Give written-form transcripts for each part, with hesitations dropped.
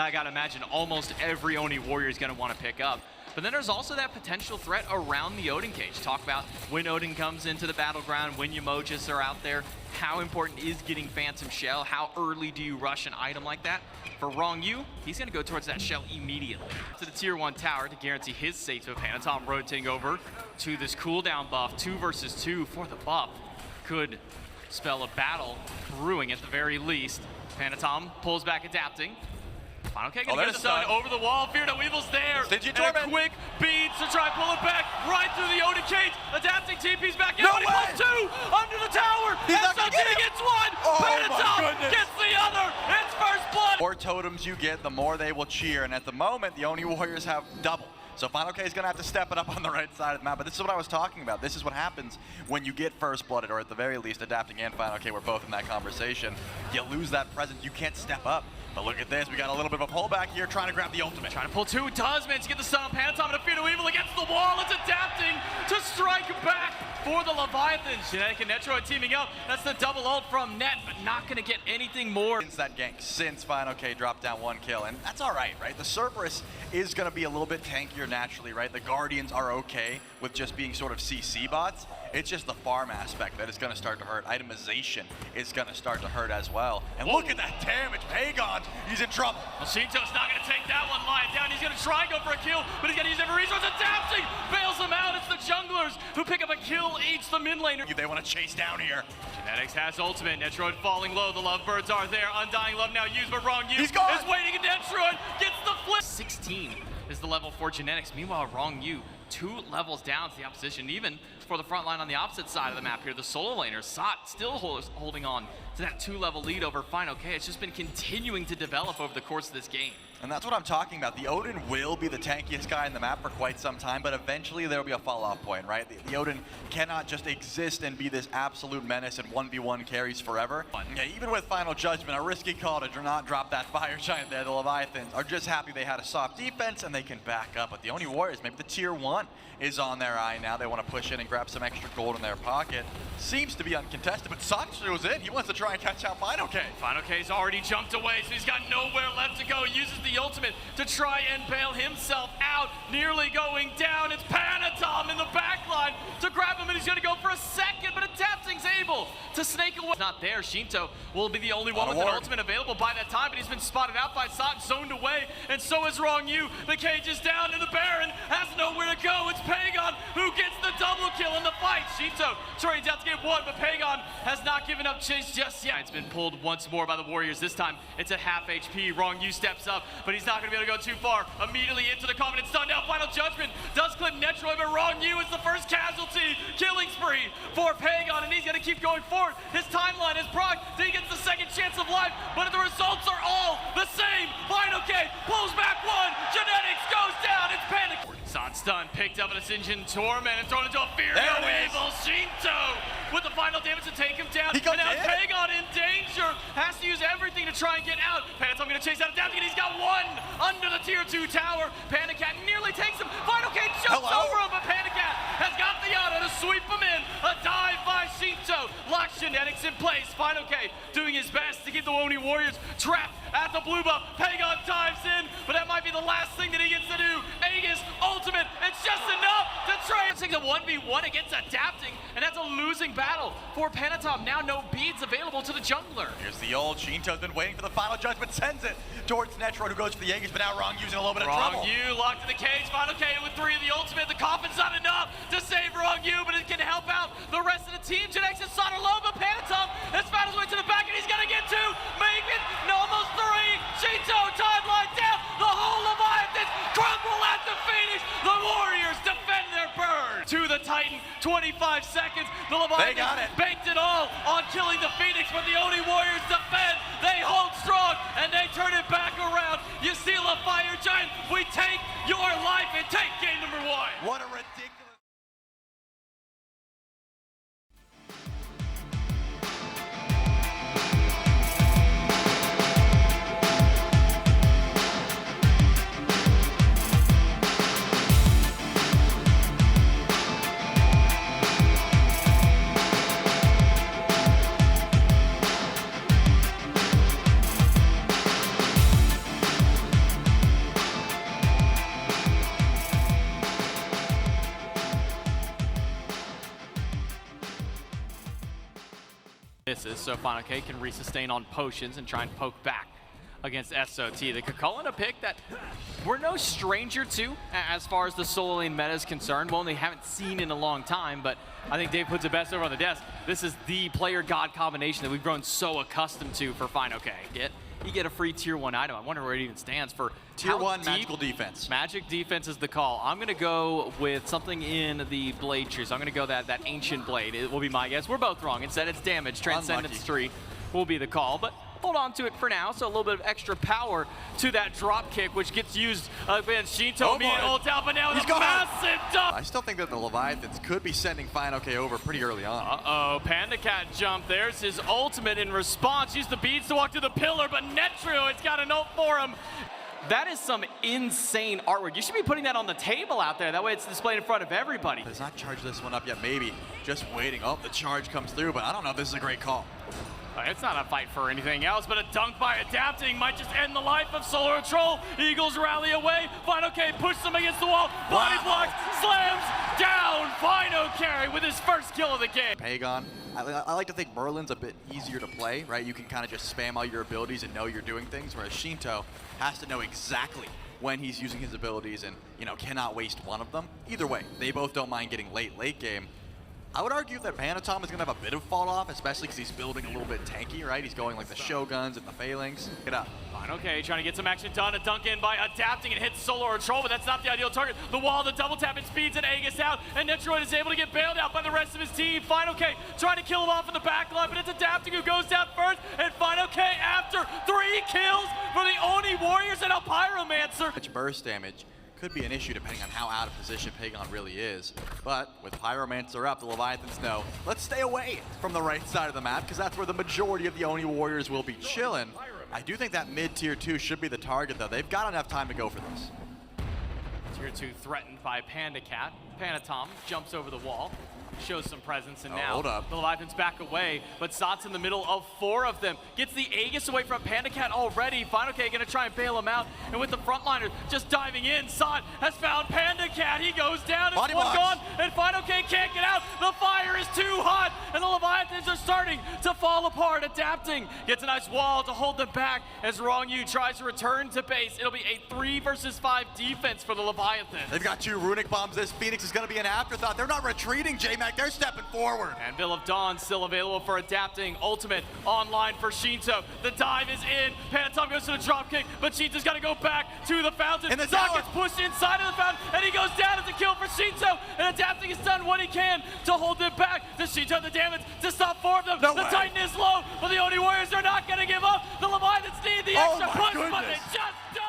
I gotta imagine almost every Oni warrior is gonna want to pick up. But then there's also that potential threat around the Odin cage. Talk about when Odin comes into the battleground, when Yamojis are out there, how important is getting Phantom Shell? How early do you rush an item like that? For Wrong Yu, he's gonna go towards that shell immediately. To the tier 1 tower to guarantee his safety. Panatom rotating over to this cooldown buff, 2 versus 2 for the buff. Could spell a battle brewing at the very least. Panatom pulls back, adapting. Final K gonna get a stun over the wall. Fear No Evil's there. And a quick beat to try and pull it back right through the Odin cage. Adapting TP's back in. No, he pulls 2 under the tower. And Santini gets 1. Panatom gets the other. It's first blood. The more totems you get, the more they will cheer. And at the moment, the Oni warriors have double. So Final K is going to have to step it up on the right side of the map. But this is what I was talking about. This is what happens when you get first blooded, or at the very least, Adapting and Final K were both in that conversation. You lose that presence. You can't step up. But look at this. We got a little bit of a pullback here, trying to grab the ultimate. Trying to pull 2. Does manage to get the stun on Panatom, and a Fear No Evil against the wall. It's Adapting to strike back for the Leviathans. Genetic and Netroid teaming up. That's the double ult from Net, but not going to get anything more. Since that gank, since Final K dropped down 1 kill, and that's all right, right? The Cerberus is going to be a little bit tankier naturally, right? The Guardians are okay with just being sort of CC bots. It's just the farm aspect that is going to start to hurt. Itemization is going to start to hurt as well. And look at that damage. Pagon, he's in trouble. Well, Shinto's not going to take that one lying down. He's going to try and go for a kill, but he's going to use every resource. Adapting bails him out. It's the junglers who pick up a kill each. The mid laner. They want to chase down here. Genetics has ultimate. Netroid falling low. The Lovebirds are there. Undying Love now used, but Wrong Yu is waiting, and Netroid gets the flip. 16 is the level for Genetics. Meanwhile, Wrong Yu 2 levels down to the opposition. Even for the front line on the opposite side of the map here, the solo laner, Sot, still holding on to that 2-level lead over Final K. It's just been continuing to develop over the course of this game. And that's what I'm talking about. The Odin will be the tankiest guy in the map for quite some time, but eventually there will be a fall-off point, right? The Odin cannot just exist and be this absolute menace and 1v1 carries forever. Yeah, even with Final Judgment, a risky call to not drop that Fire Giant there. The Leviathans are just happy they had a soft defense and they can back up. But the Oni Warriors, maybe the tier 1 is on their eye now. They want to push in and grab some extra gold in their pocket. Seems to be uncontested, but Sancho was in. He wants to try and catch out Final K. Final K's already jumped away, so he's got nowhere left to go. He uses the ultimate to try and bail himself out. Nearly going down. It's Panatom in the backline to grab him, and he's going to go for a second, but Adapting's able to snake away. Not there. Shinto will be the only one with an ultimate available by that time, but he's been spotted out by Sot, zoned away, and so is Wrong Yu. The cage is down, and the Baron has nowhere to go. It's Pagon who gets the double kill in the fight. Shinto trying down to get 1, but Pagon has not given up chase just yet. It's been pulled once more by the Warriors. This time, it's at half HP. Wrong Yu steps up, but he's not going to be able to go too far. Immediately into the Covenant stun. Now Final Judgment does clip Netroid, but Wrong Yu is the first casualty. Killing spree for Pagon, and he's going to keep going forward. His timeline is proc. He gets the second chance of life, but the results are all the same. Final K pulls back 1. Genetics goes down. It's Panic. Sot stun picked up at a Sinjin Torment and thrown into a Fear No Evil. Shinto with the final damage to take him down. And now Pagon in danger. Has to use everything to try and get out. Panatom going to chase out Adapting, and he's got 1 under the tier 2 tower. Panicat nearly takes him. Final K jumps over him, but Panicat has got the auto to sweep him in. A dive by Shinto. Locks Genetics in place. Final K doing his best to keep the Oni Warriors trapped at the blue buff. Pagon dives in, but that might be the last thing that he gets to do. Aegis ultimate. It's just enough to try and take a 1v1 against Adapting, and that's a losing battle for Panatom. Now no beads available to the jungler. Here's the ult. Shinto's been waiting for the Final Judgment, sends it towards Netroid, who goes for the Aegis, but now Wrong Yu's in a little bit of trouble. Wrong Yu locked in the cage. Final K with 3 of the ultimate. The coffin's not enough to save Wrong Yu, but it can help out the rest of the team. Genetics is Sot alone, but Panatom has found his way to the back, and he's going to get 2. Make it. No, almost 3. Shinto timeline down. The whole Leviathans crumble at the Phoenix. The Warriors defend their burn. To the Titan, 25 seconds. The Leviathans banked it all on killing the Phoenix, but the Oni Warriors defend. They hold strong, and they turn it back around. You steal a Fire Giant, we take your life and take game number 1. What a ridiculous... misses, so Final K can resustain on potions and try and poke back against SOT. They could call in a pick that we're no stranger to as far as the solo lane meta is concerned. One they haven't seen in a long time, but I think Dave puts it best over on the desk. This is the player god combination that we've grown so accustomed to for Final K. You get a free tier 1 item. I wonder where it even stands for. Tier 1 magical defense. Magic defense is the call. I'm going to go with something in the blade tree. So I'm going to go that ancient blade. It will be my guess. We're both wrong. Instead, it's damage. Transcendence 3 will be the call. But hold on to it for now. So a little bit of extra power to that drop kick, which gets used against Shinto. Ult out, but now with a massive dump. I still think that the Leviathans could be sending Final K over pretty early on. Uh-oh, Panda Cat jump. There's his ultimate in response. Use the beads to walk through the pillar, but Netrio, it's got an ult for him. That is some insane artwork. You should be putting that on the table out there. That way it's displayed in front of everybody. Does not charge this one up yet, maybe. Just waiting. Oh, the charge comes through, but I don't know if this is a great call. It's not a fight for anything else, but a dunk by Adapting might just end the life of Solar Troll. Eagles rally away. Final K pushes him against the wall. Body blocks, slams down. Final K with his first kill of the game. Pagon. I like to think Merlin's a bit easier to play, right? You can kind of just spam all your abilities and know you're doing things, whereas Shinto has to know exactly when he's using his abilities and, you know, cannot waste one of them. Either way, they both don't mind getting late game. I would argue that Panatom is going to have a bit of fall off, especially because he's building a little bit tanky, right? He's going like the Shoguns and the Phalanx. Get up. Fine, okay, trying to get some action done. A dunk in by Adapting and hits Solar Troll, but that's not the ideal target. The wall, the double tap, it speeds and Aegis out, and Netroid is able to get bailed out by the rest of his team. Final K trying to kill him off in the back line, but it's Adapting who goes down first, and Final K after 3 kills for the Oni Warriors and a Pyromancer. Much burst damage could be an issue depending on how out of position Pagon really is. But with Pyromancer up, the Leviathans know, let's stay away from the right side of the map because that's where the majority of the Oni Warriors will be chilling. I do think that mid tier 2 should be the target though. They've got enough time to go for this. Tier 2 threatened by Panda Cat. Panatom jumps over the wall, shows some presence, and now hold up. The Leviathans back away, but Sot's in the middle of 4 of them. Gets the Aegis away from Panda Cat already. Final K gonna try and bail him out, and with the frontliners just diving in, Sot has found Panda Cat. He goes down, it's one gone, and Final K can't get out. The fire is too hot, and the Leviathans are starting to fall apart. Adapting gets a nice wall to hold them back as Wrong Yu tries to return to base. It'll be a 3 versus 5 defense for the Leviathans. They've got 2 runic bombs. This Phoenix is gonna be an afterthought. They're not retreating, J-Mac. They're stepping forward. And Veil of Dawn still available for Adapting. Ultimate online for Shinto. The dive is in. Panatom goes to the dropkick, but Shinto's got to go back to the fountain. And the Zot gets pushed inside of the fountain, and he goes down. It's a kill for Shinto. And Adapting has done what he can to hold it back. Does Shinto the damage to stop 4 of them? No the way. Titan is low, but the Oni Warriors are not going to give up. The Leviathans need the extra push, but they just don't.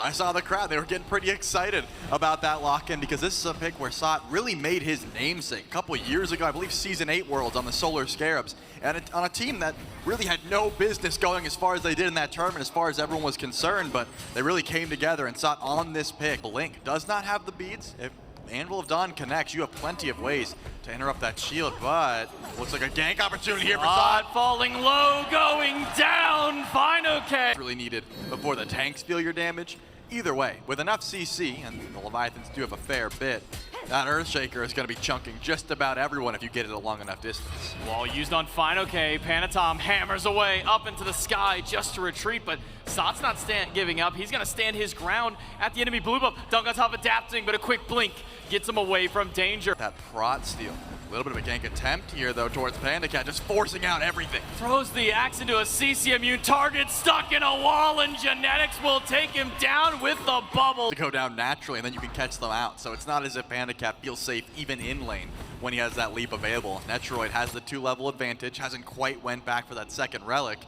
I saw the crowd. They were getting pretty excited about that lock-in because this is a pick where Sot really made his namesake. A couple of years ago, I believe Season 8 Worlds on the Solar Scarabs, and on a team that really had no business going as far as they did in that tournament as far as everyone was concerned, but they really came together and Sot on this pick. Blink does not have the beads. If Anvil of Dawn connects, you have plenty of ways to interrupt that shield, but looks like a gank opportunity here for Sot. Falling low, going down. Final K. Really needed before the tanks feel your damage. Either way, with enough CC, and the Leviathans do have a fair bit, that Earthshaker is going to be chunking just about everyone if you get it a long enough distance. Wall used on Final K. Panatom hammers away up into the sky just to retreat, but Sot's not giving up. He's going to stand his ground at the enemy blue buff. Dunk on top, Adapting, but a quick blink gets him away from danger. That prot steal. A little bit of a gank attempt here, though, towards Panda Cat, just forcing out everything. Throws the axe into a CC immune target, stuck in a wall, and Genetics will take him down with the bubble. To go down naturally, and then you can catch them out. So it's not as if Panda Cat feels safe even in lane when he has that leap available. Netroid has the 2-level advantage, hasn't quite went back for that second relic.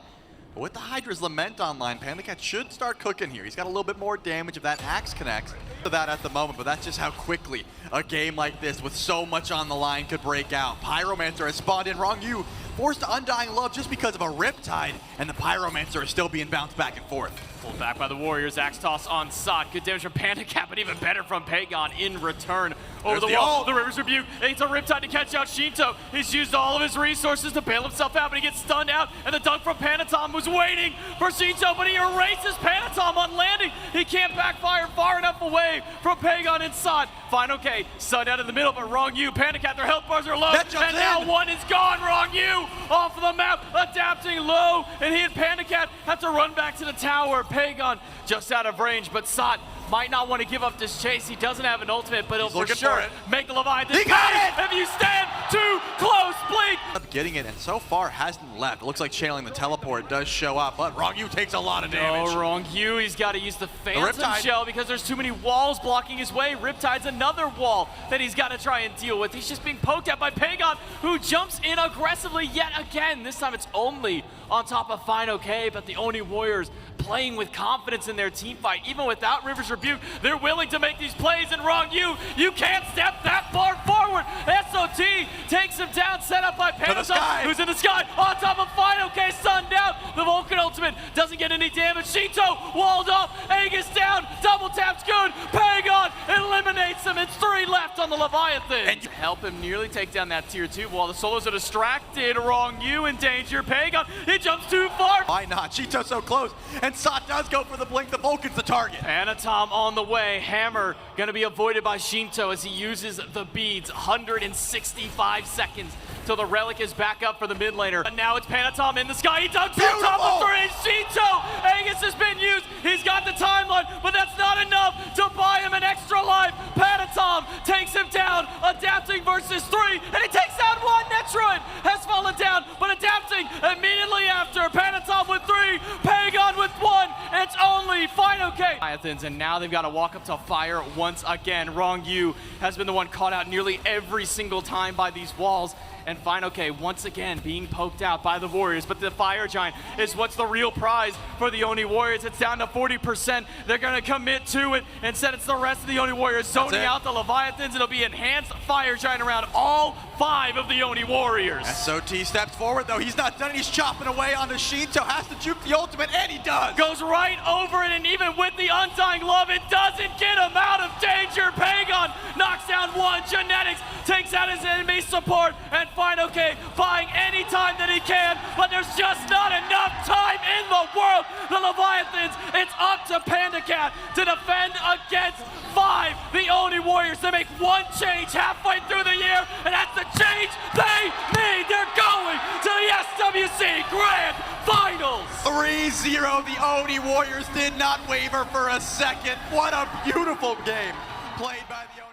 But with the Hydra's Lament online, Pandacat should start cooking here. He's got a little bit more damage if that axe connects to that at the moment, but that's just how quickly a game like this with so much on the line could break out. Pyromancer has spawned in. Wrong you forced to Undying Love just because of a Riptide, and the Pyromancer is still being bounced back and forth. Pulled back by the Warriors. Axe toss on Sot. Good damage from Pandacat, but even better from Pagon in return. Over the wall, the River's Rebuke. It's a Riptide to catch out Shinto. He's used all of his resources to bail himself out, but he gets stunned out. And the dunk from Panatom was waiting for Shinto, but he erases Panatom on landing. He can't backfire far enough away from Pagon and Sot. Fine, okay. Sun out in the middle, but Wrong You. Pandacat, their health bars are low. And now one is gone. Wrong You off of the map, adapting low. And he and Pandacat have to run back to the tower. Pagon just out of range, but Sot might not want to give up this chase. He doesn't have an ultimate, but he'll for sure make the Leviathan. He got it! If you stand too close, Blink! Getting it, and so far hasn't left. It looks like channeling the teleport does show up, but Wrong You takes a lot of damage. No, Wrong You. He's got to use the Phantom Shell because there's too many walls blocking his way. Riptide's another wall that he's got to try and deal with. He's just being poked at by Pagon, who jumps in aggressively yet again. This time it's only on top of Fine OK, but the Oni Warriors playing with confidence in their team fight. Even without River's Rebuke, they're willing to make these plays, and Wrong You can't step that far forward. SOT takes him down, set up by Pandatom, who's in the sky, on top of Fine OK, sunned out. The Vulcan ultimate doesn't get any damage. Shinto walled off, Aegis down, double tap's good. Pagon eliminates him. It's 3 left on the Leviathan. And help him nearly take down that tier 2 wall. The solos are distracted. Wrong You in danger. Pagon, he jumps too far. Why not? Shinto's so close, and Sot does go for the blink. The Vulcan's the target. Panatom on the way. Hammer gonna be avoided by Shinto as he uses the beads. 165 seconds till the relic is back up for the mid laner. And now it's Panatom in the sky. He dunks on top of 3. Shinto! Aegis has been used. He's got the timeline, but that's not enough to buy him an extra life. Panatom takes him down, adapting versus 3, and he takes out 1. Netroid has fallen down, but adapting immediately after. Panatom with 3, Pagon with 1. It's only Fine OK. Leviathans, and now they've got to walk up to fire once again. Wrong You has been the one caught out nearly every single time by these walls. And Fine OK once again being poked out by the Warriors, but the Fire Giant is what's the real prize for the Oni Warriors. It's down to 40%. They're gonna commit to it. Instead, it's the rest of the Oni Warriors zoning out the Leviathans. It'll be enhanced Fire Giant around all 5 of the Oni Warriors. SOT steps forward though. He's not done. He's chopping away onto Shinto. Has to juke the ultimate, and he does. Goes right over it, and even with the Undying Love, it doesn't get him out of danger. Pagon knocks down 1. Genetics takes out his enemy support, and Fine OK buying any time that he can, but there's just not enough time in the world. The Leviathans, it's up to Pandacat to defend against 5. The Oni Warriors, they make 1 change halfway through the year, and that's the change they need. They're going to the SWC Grand Finals. 3-0, the Oni Warriors did not waver for a second. What a beautiful game played by the Oni.